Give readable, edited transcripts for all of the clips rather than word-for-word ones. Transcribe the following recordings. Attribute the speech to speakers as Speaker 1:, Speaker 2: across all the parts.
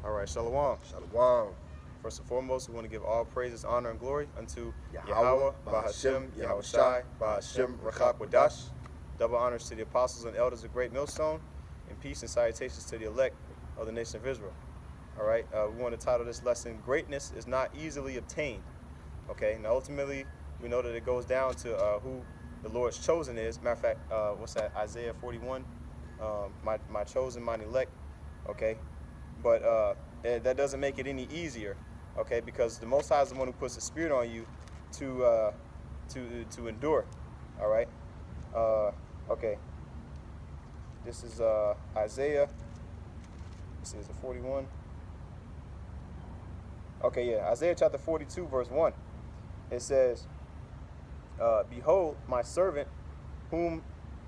Speaker 1: All right, Shalom.
Speaker 2: Shalom.
Speaker 1: First and foremost, we want to give all praises, honor, and glory unto
Speaker 2: Yahweh,
Speaker 1: Yahweh, Bahashem,
Speaker 2: Yahweh
Speaker 1: Yahushai,
Speaker 2: Bahashem,
Speaker 1: Bahashem, Rachak Wadash. Double honors to the apostles and elders of Great Millstone, and peace and salutations to the elect of the nation of Israel. All right, we want to title this lesson, Greatness is Not Easily Obtained. Okay, now ultimately, we know that it goes down to who the Lord's chosen is. Matter of fact, what's that, Isaiah 41, my chosen, mine elect, okay? But that doesn't make it any easier, okay? Because the Most High is the one who puts the Spirit on you to endure, all right? Okay. This is Isaiah. This is 41. Okay, yeah, Isaiah chapter 42, verse 1. It says, "Behold, my servant, whom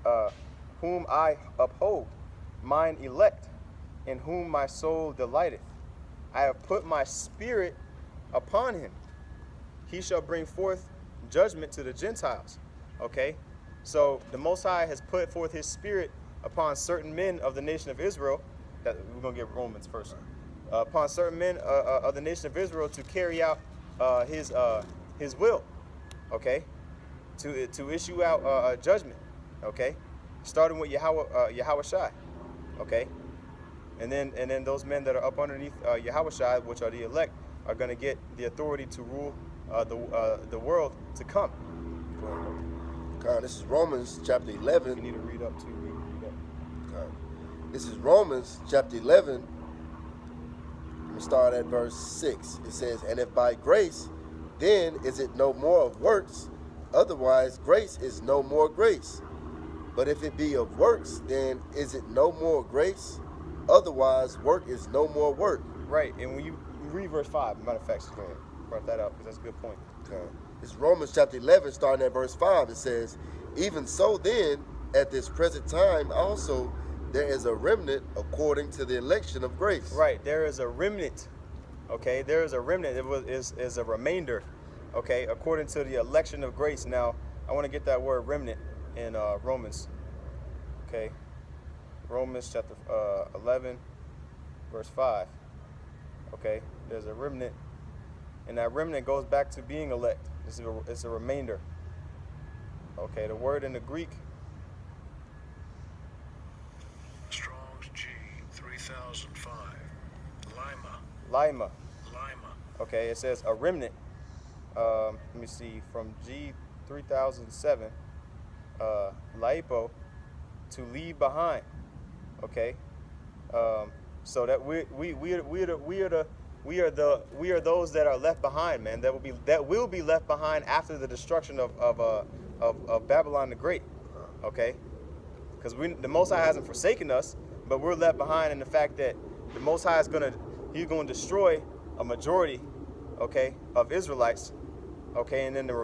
Speaker 1: I uphold, mine elect, in whom my soul delighteth. I have put my spirit upon him. He shall bring forth judgment to the Gentiles." Okay? So the Most High has put forth his spirit upon certain men of the nation of Israel. That we're going to get Romans first. Upon certain men of the nation of Israel to carry out his will. Okay? To issue out a judgment. Okay? Starting with Yahweh Shai. Okay? And then those men that are up underneath Yahweh Shai, which are the elect, are going to get the authority to rule the world to come.
Speaker 2: God, this is Romans chapter 11.
Speaker 1: You need to read up too. Read up.
Speaker 2: God. This is Romans chapter 11. Let me start at verse 6. It says, "And if by grace, then is it no more of works, otherwise grace is no more grace. But if it be of works, then is it no more grace, otherwise work is no more work."
Speaker 1: Right, and when you read verse 5, matter of fact, just go ahead, brought that up because that's a good point.
Speaker 2: Okay. It's Romans chapter 11, starting at verse 5. It says, "Even so then, at this present time also, there is a remnant according to the election of grace."
Speaker 1: Right, there is a remnant. Okay, there is a remnant. Is a remainder. Okay, according to the election of grace. Now, I want to get that word remnant in Romans. Okay, Romans chapter 11, verse 5. Okay, there's a remnant, and that remnant goes back to being elect. It's a remainder. Okay, the word in the Greek.
Speaker 3: Strong's G 3005.
Speaker 1: Lima.
Speaker 3: Lima.
Speaker 1: Okay, it says a remnant. Let me see, from G 3007. Laipo, to leave behind. Okay, so that we are those that are left behind, man. That will be left behind after the destruction of Babylon the Great. Okay, because the Most High hasn't forsaken us, but we're left behind in the fact that the Most High he's gonna destroy a majority, okay, of Israelites. Okay, and then the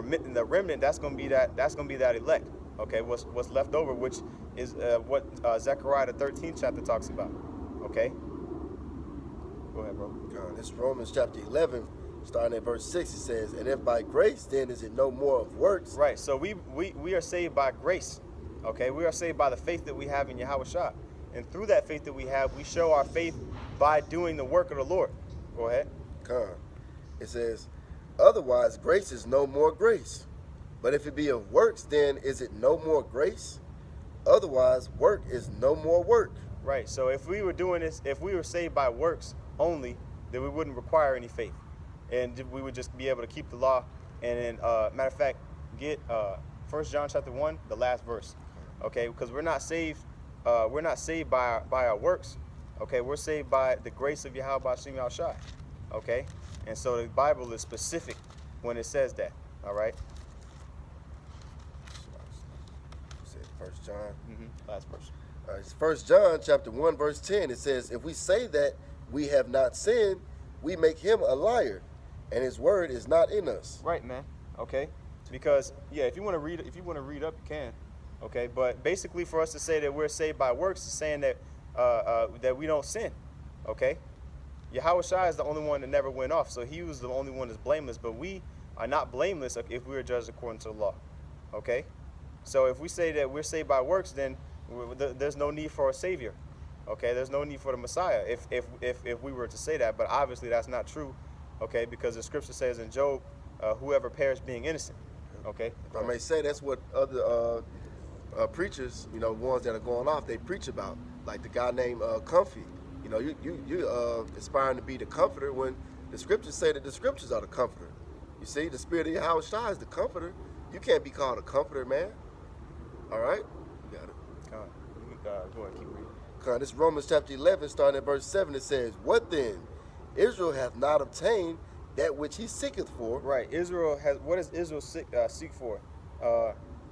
Speaker 1: remnant, that's gonna be that elect. Okay, what's left over, which is what Zechariah the 13th chapter talks about. Okay, go ahead, bro.
Speaker 2: God, this is Romans chapter 11, starting at verse 6. It says, "And if by grace, then is it no more of works."
Speaker 1: Right. So we are saved by grace. Okay, we are saved by the faith that we have in Yahweh Shah, and through that faith that we have, we show our faith by doing the work of the Lord. Go ahead.
Speaker 2: God, it says, "Otherwise grace is no more grace. But if it be of works, then is it no more grace? Otherwise work is no more work."
Speaker 1: Right. So if we were doing this, if we were saved by works only, then we wouldn't require any faith, and we would just be able to keep the law. And then, matter of fact, get 1 John chapter 1, the last verse. Okay, because we're not saved by our works. Okay, we're saved by the grace of Yahweh Bashim Yahushai. Okay, and so the Bible is specific when it says that. All right.
Speaker 2: First John.
Speaker 1: Last verse.
Speaker 2: It's 1 John chapter 1, verse 10. It says, "If we say that we have not sinned, we make him a liar, and his word is not in us."
Speaker 1: Right, man. Okay, because if you want to read up, you can. Okay, but basically, for us to say that we're saved by works is saying that that we don't sin. Okay, Yahweh Shai is the only one that never went off, so he was the only one that's blameless. But we are not blameless if we are judged according to the law. Okay, so if we say that we're saved by works, then there's no need for a savior. Okay, there's no need for the Messiah if we were to say that, but obviously that's not true. Okay, because the scripture says in Job, whoever perished being innocent. Okay.
Speaker 2: If I may say, that's what other preachers, you know, ones that are going off, they preach about. Like the guy named Comfy. You know, you aspiring to be the comforter when the scriptures say that the scriptures are the comforter. You see, the spirit of Yahweh Shai is the comforter. You can't be called a comforter, man. All right? You got it.
Speaker 1: Go ahead, keep reading.
Speaker 2: This is Romans chapter 11, starting at verse 7. It says, "What then? Israel hath not obtained that which he seeketh for."
Speaker 1: Right. Israel has. What does Israel seek for?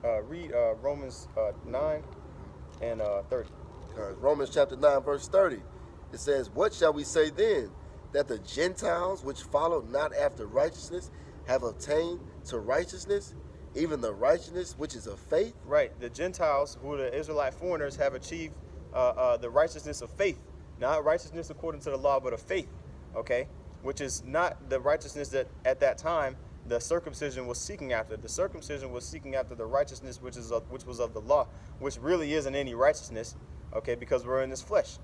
Speaker 1: Read Romans 9 and 30.
Speaker 2: Romans chapter 9, verse 30. It says, "What shall we say then? That the Gentiles which follow not after righteousness have obtained to righteousness, even the righteousness which is of faith?"
Speaker 1: Right. The Gentiles, who are the Israelite foreigners, have achieved the righteousness of faith, not righteousness according to the law, but of faith. Okay, which is not the righteousness that at that time the circumcision was seeking after. The circumcision was seeking after the righteousness which was of the law, which really isn't any righteousness. Okay, because we're in this flesh.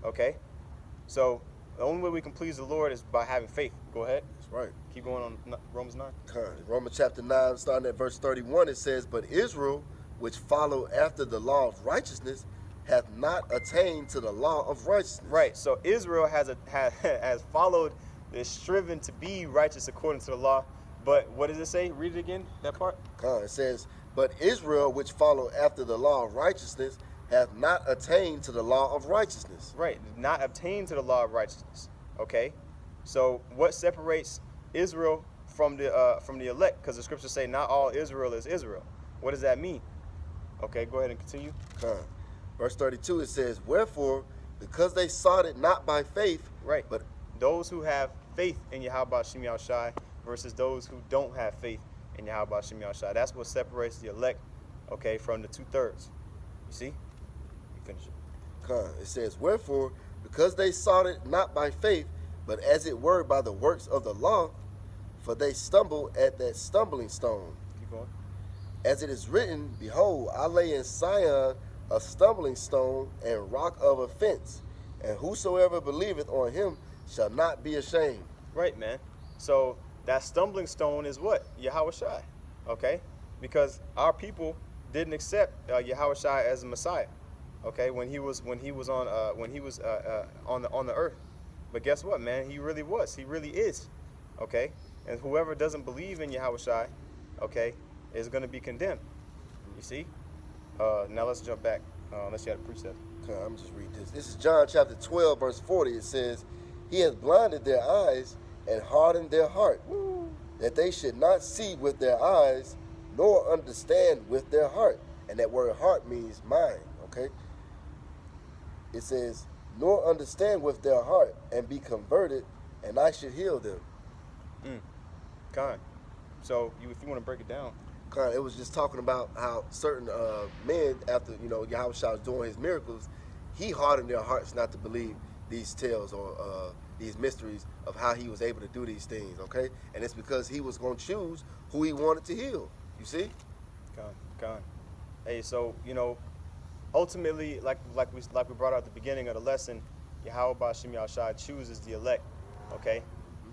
Speaker 1: Okay, so the only way we can please the Lord is by having faith. Go ahead.
Speaker 2: That's right.
Speaker 1: Keep going on Romans 9.
Speaker 2: Romans chapter 9, starting at verse 31, it says, "But Israel, which follow after the law of righteousness, hath not attained to the law of righteousness."
Speaker 1: Right. So Israel has followed, is striven to be righteous according to the law. But what does it say? Read it again, that part.
Speaker 2: It says, "But Israel, which follow after the law of righteousness, hath not attained to the law of righteousness."
Speaker 1: Right. Not obtained to the law of righteousness. Okay. So what separates Israel from the elect? Because the scriptures say not all Israel is Israel. What does that mean? Okay. Go ahead and continue.
Speaker 2: Verse 32, it says, "Wherefore, because they sought it not by faith,"
Speaker 1: Right.
Speaker 2: but
Speaker 1: those who have faith in Yahweh Shem Yahushai versus those who don't have faith in Yahweh Shem Yahushai. That's what separates the elect, okay, from the 2/3. You see? You finish it.
Speaker 2: It says, "Wherefore, because they sought it not by faith, but as it were by the works of the law, for they stumble at that stumbling stone.
Speaker 1: Keep going.
Speaker 2: As it is written, Behold, I lay in Sion a stumbling stone and rock of offense, and whosoever believeth on him shall not be ashamed."
Speaker 1: Right, man. So that stumbling stone is what? Yahweh Shai. Okay? Because our people didn't accept Yahweh Shai as a Messiah. Okay, when he was on the earth. But guess what, man? He really was. He really is. Okay? And whoever doesn't believe in Yahweh Shai, okay, is going to be condemned. You see? Now let's jump back. Unless you had a precept.
Speaker 2: I'm just read this. This is John chapter 12, verse 40. It says, "He has blinded their eyes and hardened their heart, that they should not see with their eyes, nor understand with their heart." And that word heart means mind, okay? It says, "Nor understand with their heart, and be converted, and I should heal them."
Speaker 1: So if you want to break it down.
Speaker 2: It was just talking about how certain men, after Yahweh Shai was doing his miracles, he hardened their hearts not to believe these tales or these mysteries of how he was able to do these things. Okay, and it's because he was going to choose who he wanted to heal. You see?
Speaker 1: Hey, so ultimately, like we brought out at the beginning of the lesson, Yahweh Shem Yahushai chooses the elect. Okay,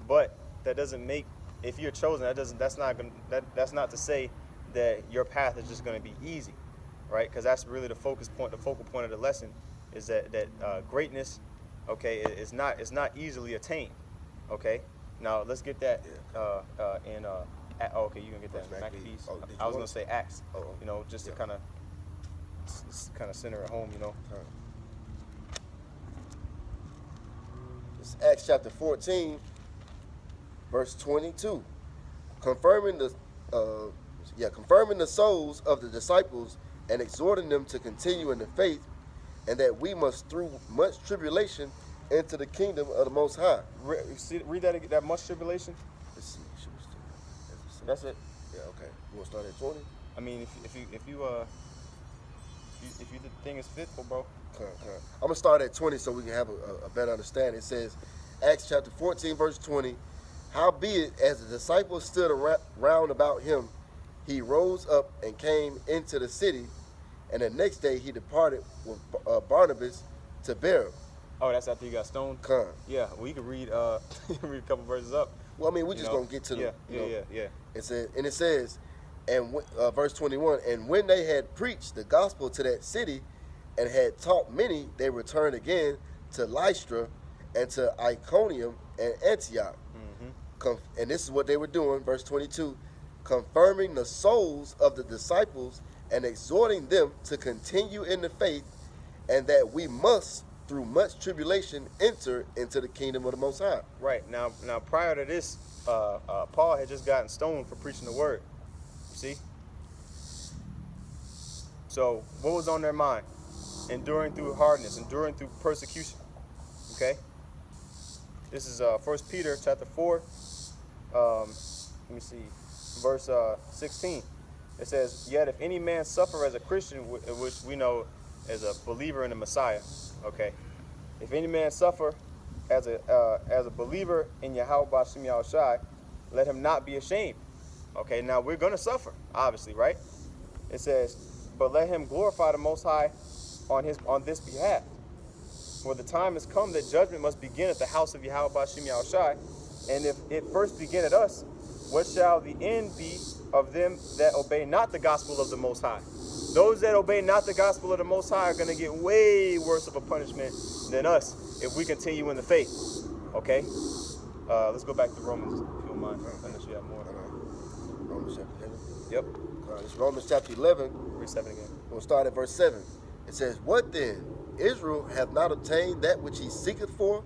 Speaker 1: but that doesn't make, if you're chosen, that's not to say that your path is just going to be easy, right? Because that's really the focal point of the lesson is that greatness, okay, is not easily attained. Okay, now let's get that okay, you can get that in Maccabees. I was going to say Acts, just to kind of center at home,
Speaker 2: It's Acts chapter 14, verse 22, confirming the souls of the disciples and exhorting them to continue in the faith, and that we must through much tribulation into the kingdom of the Most High.
Speaker 1: Read that much tribulation.
Speaker 2: Let's see.
Speaker 1: That's it.
Speaker 2: Yeah. Okay. You want to start at 20?
Speaker 1: I mean, if you the thing is fitful, bro.
Speaker 2: I'm gonna start at 20 so we can have a better understanding. It says, Acts chapter 14, verse 20. "Howbeit, as the disciples stood round about him, he rose up and came into the city, and the next day he departed with Barnabas to bear 'em.
Speaker 1: Oh, that's after you got stoned?
Speaker 2: Con.
Speaker 1: Yeah, well, you can read read a couple verses up.
Speaker 2: Well, I mean, we're
Speaker 1: You
Speaker 2: just
Speaker 1: know?
Speaker 2: gonna get to the.
Speaker 1: Yeah.
Speaker 2: It says, verse 21, and when they had preached the gospel to that city, and had taught many, they returned again to Lystra, and to Iconium and Antioch. And this is what they were doing, verse 22, confirming the souls of the disciples and exhorting them to continue in the faith, and that we must, through much tribulation, enter into the kingdom of the Most High.
Speaker 1: Right. Now prior to this, Paul had just gotten stoned for preaching the word. You see? So what was on their mind? Enduring through hardness, enduring through persecution. Okay? This is 1 Peter chapter 4. Let me see. Verse 16. It says, yet if any man suffer as a Christian, which we know as a believer in the Messiah, okay? If any man suffer as a believer in Yahweh B'Shem Yahushai, let him not be ashamed. Okay, now we're going to suffer, obviously, right? It says, but let him glorify the Most High on this behalf. For the time has come that judgment must begin at the house of Yahweh B'Shem Yahushai, and if it first begin at us, what shall the end be of them that obey not the gospel of the Most High? Those that obey not the gospel of the Most High are going to get way worse of a punishment than us if we continue in the faith. Okay? Let's go back to Romans, if you don't mind, unless you have more.
Speaker 2: Romans chapter 11.
Speaker 1: Yep.
Speaker 2: It's Romans chapter 11.
Speaker 1: Read 7 again.
Speaker 2: We'll start at verse 7. It says, what then? Israel hath not obtained that which he seeketh for,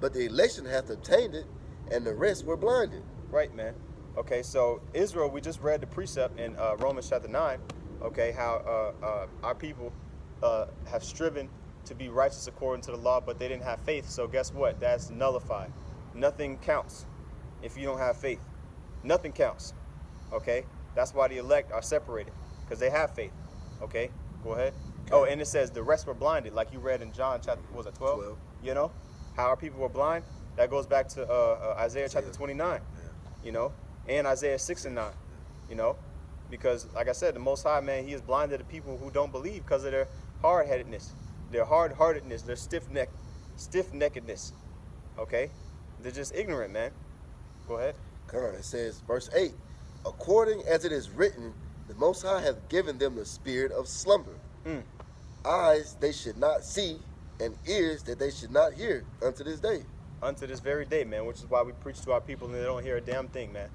Speaker 2: but the election hath obtained it, and the rest were blinded.
Speaker 1: Right, man. Okay, so Israel, we just read the precept in Romans chapter 9, okay, how our people have striven to be righteous according to the law, but they didn't have faith. So guess what? That's nullified. Nothing counts if you don't have faith. Nothing counts, okay? That's why the elect are separated, because they have faith, okay? Go ahead. Okay. Oh, and it says the rest were blinded, like you read in John chapter, what was it, 12?
Speaker 2: 12.
Speaker 1: You know, how our people were blind? That goes back to Isaiah chapter 29, you know, and Isaiah 6 and 9, you know, because like I said, the Most High, man, he is blinded to people who don't believe because of their hard-headedness, their hard-heartedness, their stiff-neckedness, okay? They're just ignorant, man. Go ahead.
Speaker 2: Come on, it says, verse 8, according as it is written, the Most High hath given them the spirit of slumber. Eyes they should not see, and ears that they should not hear unto this day.
Speaker 1: Unto this very day, man, which is why we preach to our people and they don't hear a damn thing, man.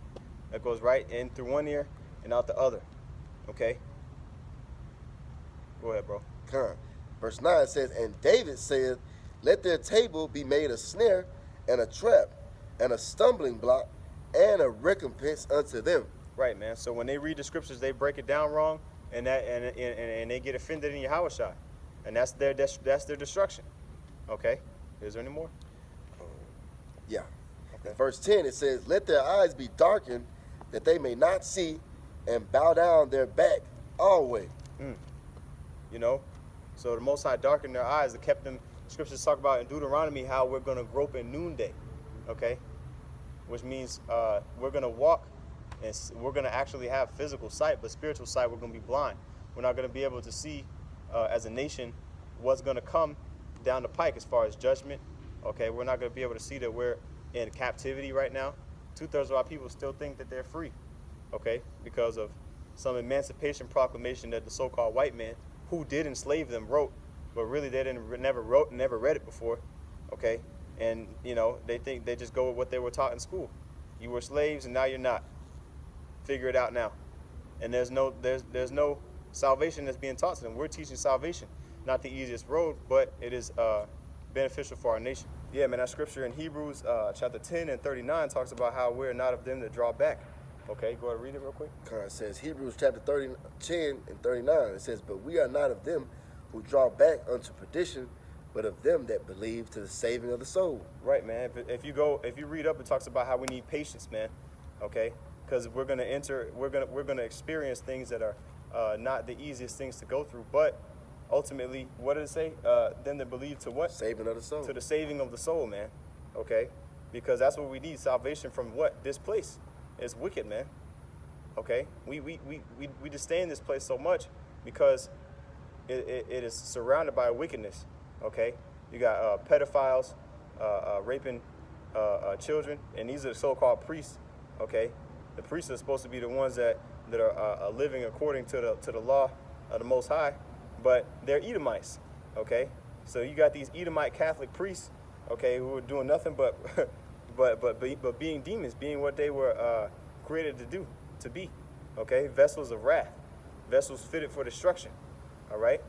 Speaker 1: That goes right in through one ear and out the other, okay? Go ahead, bro.
Speaker 2: Come on. Verse 9 says, and David said, let their table be made a snare and a trap and a stumbling block and a recompense unto them.
Speaker 1: Right, man. So when they read the scriptures, they break it down wrong, and they get offended in Yahushua, and that's their destruction. Okay. Is there any more?
Speaker 2: Yeah.
Speaker 1: Okay.
Speaker 2: In verse 10 it says, let their eyes be darkened, that they may not see, and bow down their back always.
Speaker 1: You know, so the Most High darkened their eyes. It kept them. Scriptures talk about in Deuteronomy how we're going to grope in noonday. Okay, which means we're going to walk. And we're going to actually have physical sight, but spiritual sight, we're going to be blind. We're not going to be able to see, as a nation, what's going to come down the pike as far as judgment. Okay, we're not going to be able to see that we're in captivity right now. 2/3 of our people still think that they're free, okay, because of some emancipation proclamation that the so-called white man, who did enslave them, wrote, but really they never read it before, okay? And, you know, they think they just go with what they were taught in school. You were slaves and now you're not. Figure it out now. And there's no salvation that's being taught to them. We're teaching salvation, not the easiest road, but it is beneficial for our nation. Yeah, man, that scripture in Hebrews chapter 10 and 39 talks about how we're not of them that draw back. Okay, go ahead and read it real quick.
Speaker 2: It says, Hebrews chapter 10 and 39, it says, but we are not of them who draw back unto perdition, but of them that believe to the saving of the soul.
Speaker 1: Right, man. If you read up, it talks about how we need patience, man. Okay, because we're gonna experience things that are not the easiest things to go through, but ultimately, what did it say? Them that believe to what?
Speaker 2: Saving of the soul.
Speaker 1: To the saving of the soul, man. Okay, because that's what we need. Salvation from what? This place. It's wicked, man. Okay, we just stay in this place so much because it is surrounded by wickedness. Okay, You got pedophiles raping children, and these are the so-called priests. Okay, the priests are supposed to be the ones that are living according to the law of the Most High, but they're Edomites. Okay, so you got these Edomite Catholic priests, okay, who are doing nothing but but being demons, being what they were created to do, to be. Okay, vessels of wrath, vessels fitted for destruction. All right.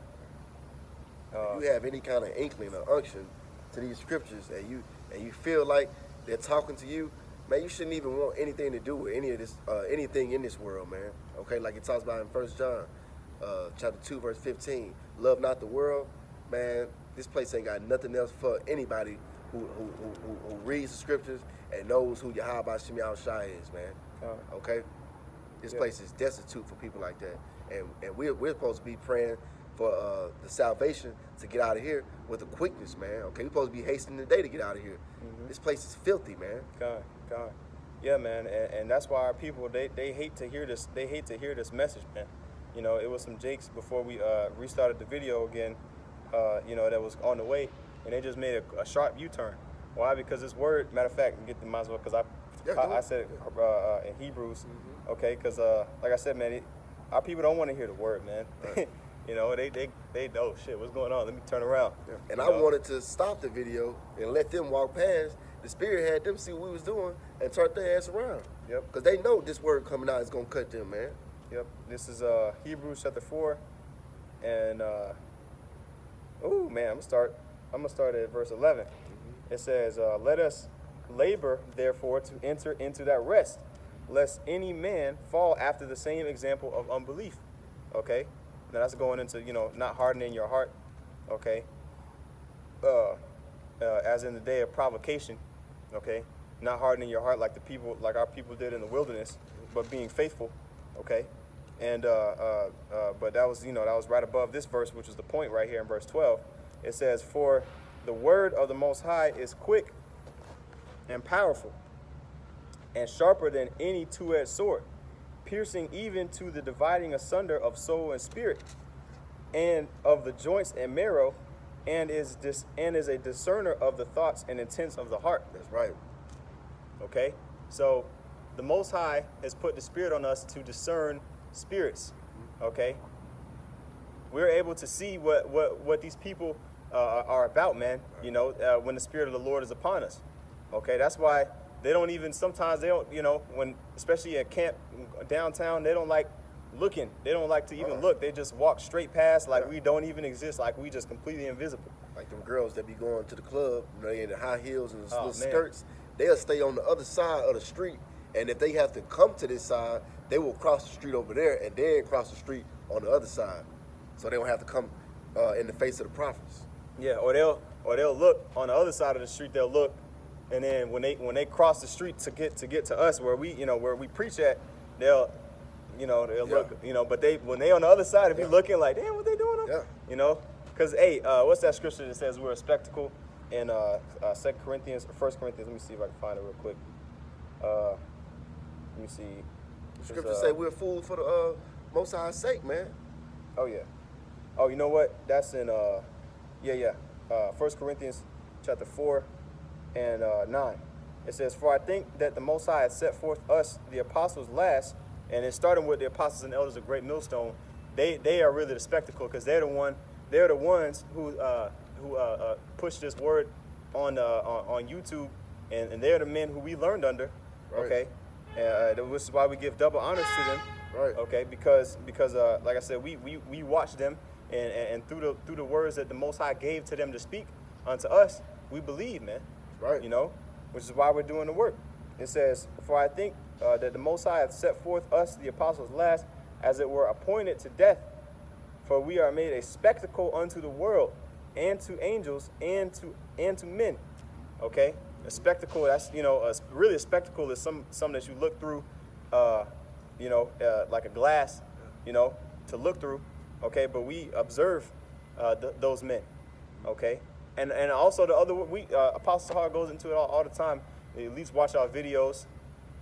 Speaker 2: If you have any kind of inkling or unction to these scriptures, and you feel like they're talking to you, man, you shouldn't even want anything to do with any of this, anything in this world, man. Okay, like it talks about in 1 John, chapter 2, verse 15. Love not the world, man. This place ain't got nothing else for anybody who reads the scriptures and knows who Yahweh Shem Shai is, man. Okay, this place is destitute for people like that, and we're supposed to be praying for the salvation to get out of here with a quickness, man. Okay, we're supposed to be hastening the day to get out of here. This place is filthy, man.
Speaker 1: God. Yeah, man, and that's why our people they hate to hear this. They hate to hear this message, man. You know, it was some Jakes before we restarted the video again. You know, that was on the way, and they just made a sharp U-turn. Why? Because this word, matter of fact, might as well, because I said it in Hebrews. Okay, because like I said, man, our people don't want to hear the word, man. Right. You know, they oh shit, what's going on? Let me turn around.
Speaker 2: Yeah. And I wanted to stop the video and let them walk past. The Spirit had them see what we was doing and turn their ass around.
Speaker 1: Yep.
Speaker 2: Because they know this word coming out is gonna cut them, man.
Speaker 1: Yep. This is Hebrews chapter 4, and oh man, I'm gonna start at verse 11. It says, "Let us labor, therefore, to enter into that rest, lest any man fall after the same example of unbelief." Okay. Now that's going into, you know, not hardening your heart, okay? As in the day of provocation, okay? Not hardening your heart like our people did in the wilderness, but being faithful, okay? And but that was, you know, that was right above this verse, which is the point right here in verse 12. It says, "For the word of the Most High is quick and powerful, and sharper than any two-edged sword, piercing even to the dividing asunder of soul and spirit, and of the joints and marrow, and is a discerner of the thoughts and intents of the heart."
Speaker 2: That's right.
Speaker 1: Okay, so the Most High has put the Spirit on us to discern spirits. Okay, we're able to see what these people are about, man. You know, when the Spirit of the Lord is upon us. Okay, that's why. Sometimes they don't, you know, when, especially at camp downtown, they don't like looking. They don't like to even look. They just walk straight past like we don't even exist, like we just completely invisible.
Speaker 2: Like them girls that be going to the club, you know, they in the high heels and the little skirts, they'll stay on the other side of the street, and if they have to come to this side, they will cross the street over there and then cross the street on the other side. So they don't have to come in the face of the prophets.
Speaker 1: Yeah, or they'll look on the other side of the street, they'll look. And then when they cross the street to get to us where we preach at, they'll look, you know, but when they on the other side, they be looking like, damn, what they doing?
Speaker 2: Yeah.
Speaker 1: You know, because hey, what's that scripture that says we're a spectacle in 2 Corinthians or 1 Corinthians? Let me see if I can find it real quick. Let me see.
Speaker 2: The scriptures say we're fools for the Most High's sake, man.
Speaker 1: Oh yeah. Oh, you know what? That's in 1 Corinthians chapter 4. And 9, it says, "For I think that the Most High has set forth us, the apostles, last," and it's starting with the apostles and elders of Great Millstone. They are really the spectacle, because they're the ones who push this word on YouTube, and they're the men who we learned under.
Speaker 2: Right.
Speaker 1: Okay, this is why we give double honors to them.
Speaker 2: Right.
Speaker 1: Okay, because like I said, we watch them, and through the words that the Most High gave to them to speak unto us, we believe, man.
Speaker 2: Right.
Speaker 1: You know, which is why we're doing the work. It says, "For I think that the Most High hath set forth us, the apostles, last, as it were appointed to death. For we are made a spectacle unto the world, and to angels, and to men." Okay, a spectacle. That's, you know, really a spectacle is something that you look through, you know, like a glass, you know, to look through. Okay, but we observe those men. Okay. And also the other, Apostle Sahar goes into it all the time. They at least watch our videos,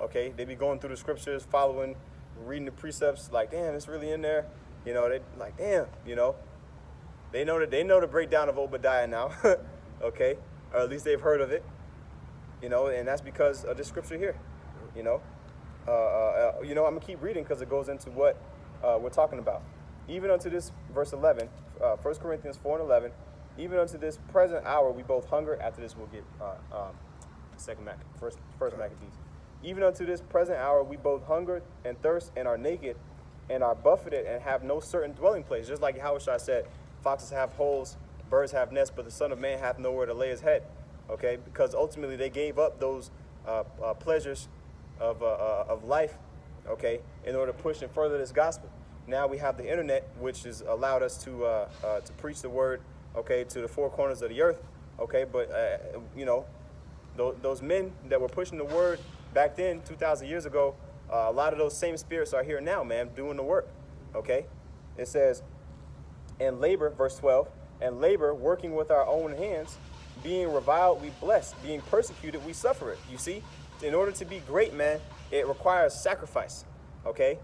Speaker 1: okay? They be going through the scriptures, following, reading the precepts, like, damn, it's really in there. You know, they like, damn, you know. They know the breakdown of Obadiah now, okay, or at least they've heard of it, you know, and that's because of the scripture here, you know. I'm gonna keep reading because it goes into what we're talking about. Even unto this, verse 11, 1 Corinthians 4:11. Even unto this present hour we both hunger. After this we'll get first Maccabees. Even unto this present hour we both hunger and thirst and are naked and are buffeted and have no certain dwelling place. Just like Yahushua said, foxes have holes, birds have nests, but the Son of Man hath nowhere to lay his head. Okay, because ultimately they gave up those pleasures of life, okay, in order to push and further this gospel. Now we have the internet, which has allowed us to preach the word, okay, to the four corners of the earth, okay. But those men that were pushing the word back then, 2,000 years ago, a lot of those same spirits are here now, man, doing the work, okay. It says, and labor, verse 12, and labor, working with our own hands, being reviled, we bless, being persecuted, we suffer it. You see, in order to be great, man, it requires sacrifice, okay.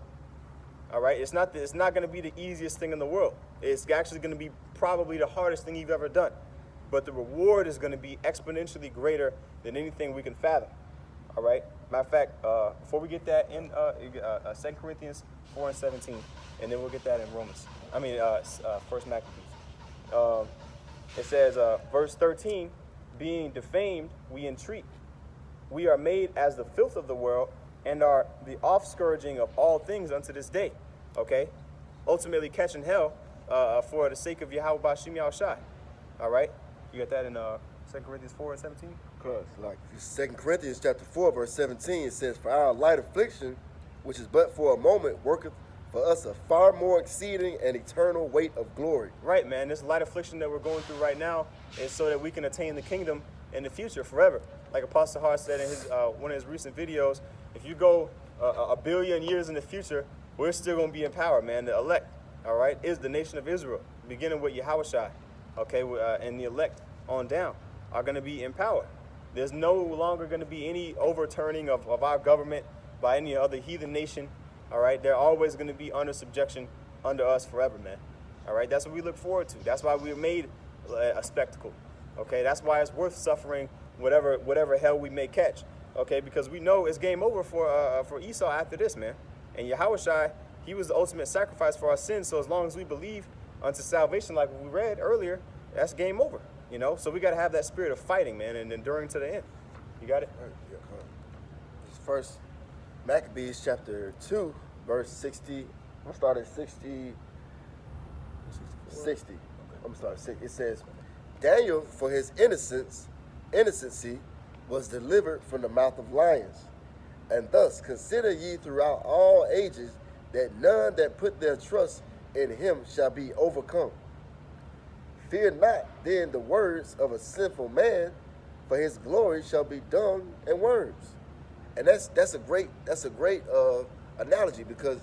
Speaker 1: All right, it's not going to be the easiest thing in the world. It's actually going to be probably the hardest thing you've ever done. But the reward is going to be exponentially greater than anything we can fathom. All right. Matter of fact, before we get that in 2 Corinthians 4:17, and then we'll get that in First Maccabees. It says, verse 13, being defamed, we entreat. We are made as the filth of the world, and are the offscourging of all things unto this day, okay? Ultimately catching hell for the sake of Yahweh Bashim Yahushai, all right? You got that in 2 Corinthians 4:17?
Speaker 2: Because, like 2 Corinthians chapter 4, verse 17, it says, for our light affliction, which is but for a moment, worketh for us a far more exceeding and eternal weight of glory.
Speaker 1: Right, man. This light affliction that we're going through right now is so that we can attain the kingdom in the future forever. Like Apostle Hart said in his one of his recent videos, if you go a billion years in the future, we're still going to be in power, man. The elect, all right, is the nation of Israel, beginning with Yahushua, okay, and the elect on down are going to be in power. There's no longer going to be any overturning of our government by any other heathen nation, all right? They're always going to be under subjection under us forever, man, all right? That's what we look forward to. That's why we were made a spectacle, okay? That's why it's worth suffering whatever hell we may catch. Okay, because we know it's game over for Esau after this, man. And Yahushua, he was the ultimate sacrifice for our sins. So as long as we believe unto salvation, like we read earlier, that's game over. You know, so we got to have that spirit of fighting, man, and enduring to the end. You got it?
Speaker 2: All right, yeah, come on. This First Maccabees chapter 2, verse 60. I'll start at 60. 60. I'm sorry, 60. It says, Daniel, for his innocency, was delivered from the mouth of lions. And thus consider ye throughout all ages that none that put their trust in him shall be overcome. Fear not then the words of a sinful man, for his glory shall be dung and worms. And that's a great analogy, because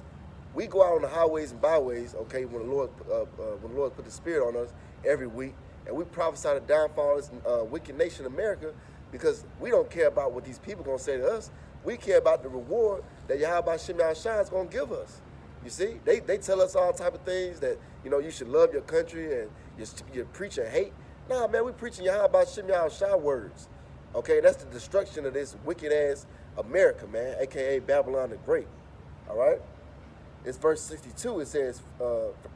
Speaker 2: we go out on the highways and byways, okay, when the Lord put the Spirit on us every week, and we prophesy the downfall of this wicked nation, America, because we don't care about what these people gonna say to us. We care about the reward that Yahweh Shem Yahushua is gonna give us. You see, they tell us all type of things that, you know, you should love your country and you're preaching hate. Nah, man, we preaching Yahweh Shem Yahushua words. Okay, that's the destruction of this wicked ass America, man, aka Babylon the Great. All right, it's verse 62. It says,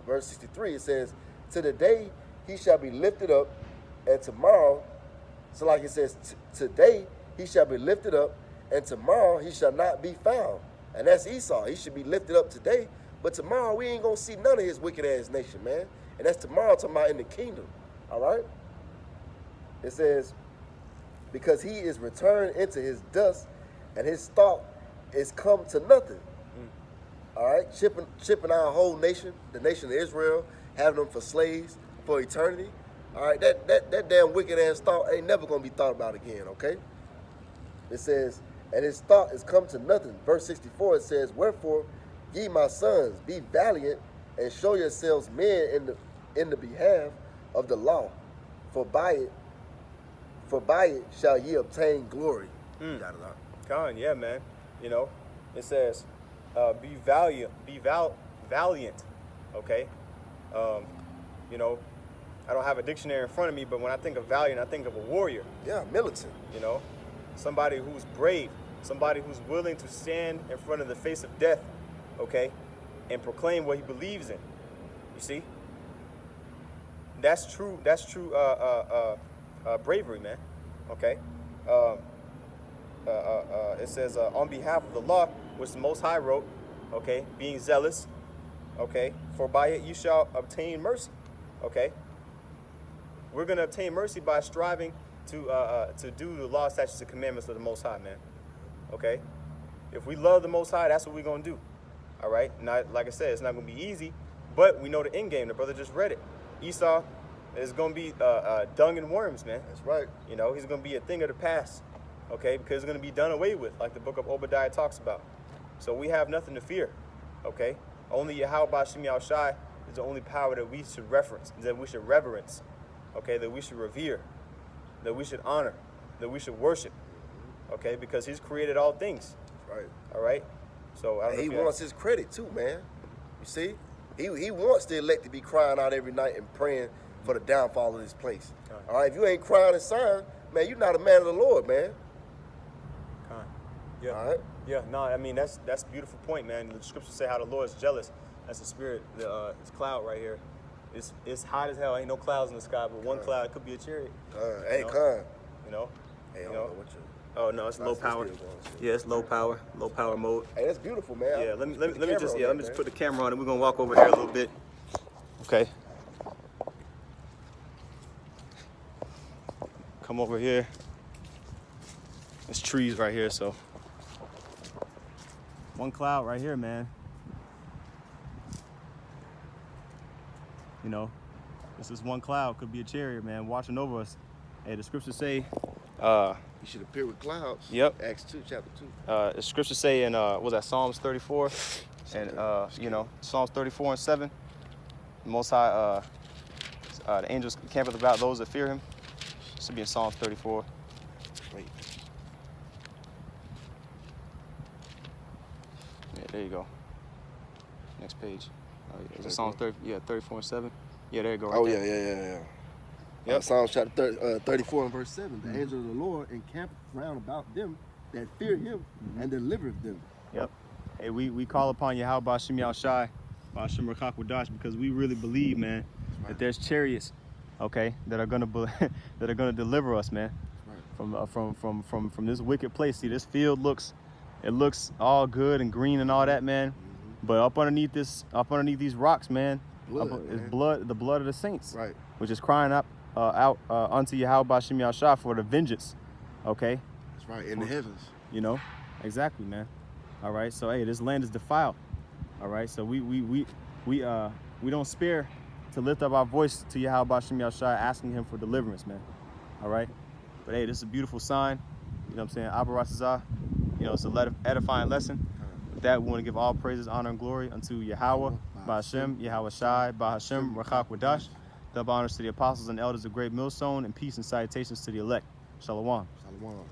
Speaker 2: verse 63. It says, to the day he shall be lifted up, and tomorrow. So like it says, today he shall be lifted up, and tomorrow he shall not be found. And that's Esau. He should be lifted up today, but tomorrow we ain't going to see none of his wicked ass nation, man. And that's tomorrow, talking about in the kingdom. All right? It says, because he is returned into his dust, and his thought is come to nothing. All right? Shipping our whole nation, the nation of Israel, having them for slaves for eternity. All right, that damn wicked ass thought ain't never gonna be thought about again, okay? It says, and his thought is come to nothing. Verse 64, it says, wherefore, ye my sons, be valiant and show yourselves men in the behalf of the law, for by it shall ye obtain glory.
Speaker 1: Con, yeah, man. You know, it says, be valiant, okay? You know, I don't have a dictionary in front of me, but when I think of valiant, I think of a warrior.
Speaker 2: Yeah, militant.
Speaker 1: You know, somebody who's brave, somebody who's willing to stand in front of the face of death, okay, and proclaim what he believes in. You see, that's true. That's true bravery, man. Okay. It says on behalf of the law, which the Most High wrote, okay, being zealous, okay, for by it you shall obtain mercy, okay. We're gonna obtain mercy by striving to do the law, statutes, and commandments of the Most High, man. Okay? If we love the Most High, that's what we're gonna do. All right? Not like I said, it's not gonna be easy, but we know the end game. The brother just read it. Esau is gonna be dung and worms, man.
Speaker 2: That's right.
Speaker 1: You know, he's gonna be a thing of the past. Okay? Because it's gonna be done away with, like the book of Obadiah talks about. So we have nothing to fear. Okay? Only Yahweh Ba'Shem Yahushai is the only power that we should reference, that we should reverence. Okay, that we should revere, that we should honor, that we should worship, okay, because he's created all things.
Speaker 2: Right.
Speaker 1: All right? So I don't know
Speaker 2: He
Speaker 1: if you
Speaker 2: wants his credit too, man. You see? He wants the elect to be crying out every night and praying for the downfall of this place. All right, if you ain't crying and sighing, man, you're not a man of the Lord, man.
Speaker 1: Yeah.
Speaker 2: All right?
Speaker 1: Yeah, no, I mean, that's a beautiful point, man. The scriptures say how the Lord is jealous. That's the spirit, this cloud right here. It's hot as hell. Ain't no clouds in the sky, but one cloud could be a chariot.
Speaker 2: Hey,
Speaker 1: you know?
Speaker 2: Khan.
Speaker 1: You know?
Speaker 2: Hey, I
Speaker 1: You
Speaker 2: don't
Speaker 1: know?
Speaker 2: know what you...
Speaker 1: Oh no, it's low power. Yeah, it's low power mode.
Speaker 2: Hey, that's beautiful, man.
Speaker 1: Yeah, let me
Speaker 2: Put the
Speaker 1: just
Speaker 2: camera on
Speaker 1: just
Speaker 2: there,
Speaker 1: put the camera on and we're gonna walk over here a little bit. Okay. Come over here. There's trees right here, so one cloud right here, man. You know, this is one cloud, could be a chariot, man, watching over us. Hey, the scriptures say,
Speaker 2: He should appear with clouds.
Speaker 1: Yep.
Speaker 2: Acts 2, chapter 2.
Speaker 1: the scriptures say in was that Psalms 34 and you know, Psalms 34 and 7, the Most High the angels campeth about those that fear him. This should be in Psalms 34.
Speaker 2: Wait.
Speaker 1: Yeah, there you go. Next page. Oh, yeah. Is it Psalms 30? Yeah, 34 and 7. Yeah, there you go. Right
Speaker 2: Oh,
Speaker 1: there.
Speaker 2: yeah.
Speaker 1: Yep.
Speaker 2: Psalms chapter 34 and verse 7. The angel of the Lord encampeth round about them that fear him and delivereth them.
Speaker 1: Yep. Hey, we call upon Yahweh Ba'Shem Yahushai, Ba'Shem Rakak Wadash, because we really believe, man, that there's chariots, okay, that are gonna that are gonna deliver us, man, from this wicked place. See, this field looks all good and green and all that, man, but up underneath these rocks, man, is blood, the blood of the saints,
Speaker 2: Right.
Speaker 1: which is crying out unto Yahweh Ba'Shem Yahushai for the vengeance, okay.
Speaker 2: That's right. In the heavens.
Speaker 1: You know, exactly, man. All right, so hey, this land is defiled. All right, so we don't spare to lift up our voice to Yahweh Ba'Shem Yahushai, asking him for deliverance, man. All right, but hey, this is a beautiful sign. You know what I'm saying? Abarazazah. You know, it's a edifying lesson. With that, we want to give all praises, honor, and glory unto Yahweh Ba'Shem Yahushai Ba'Hashem Rakak Wadash. Double honors to the apostles and elders of Great Millstone, and peace and salutations to the elect. Shalom.
Speaker 2: Shalom.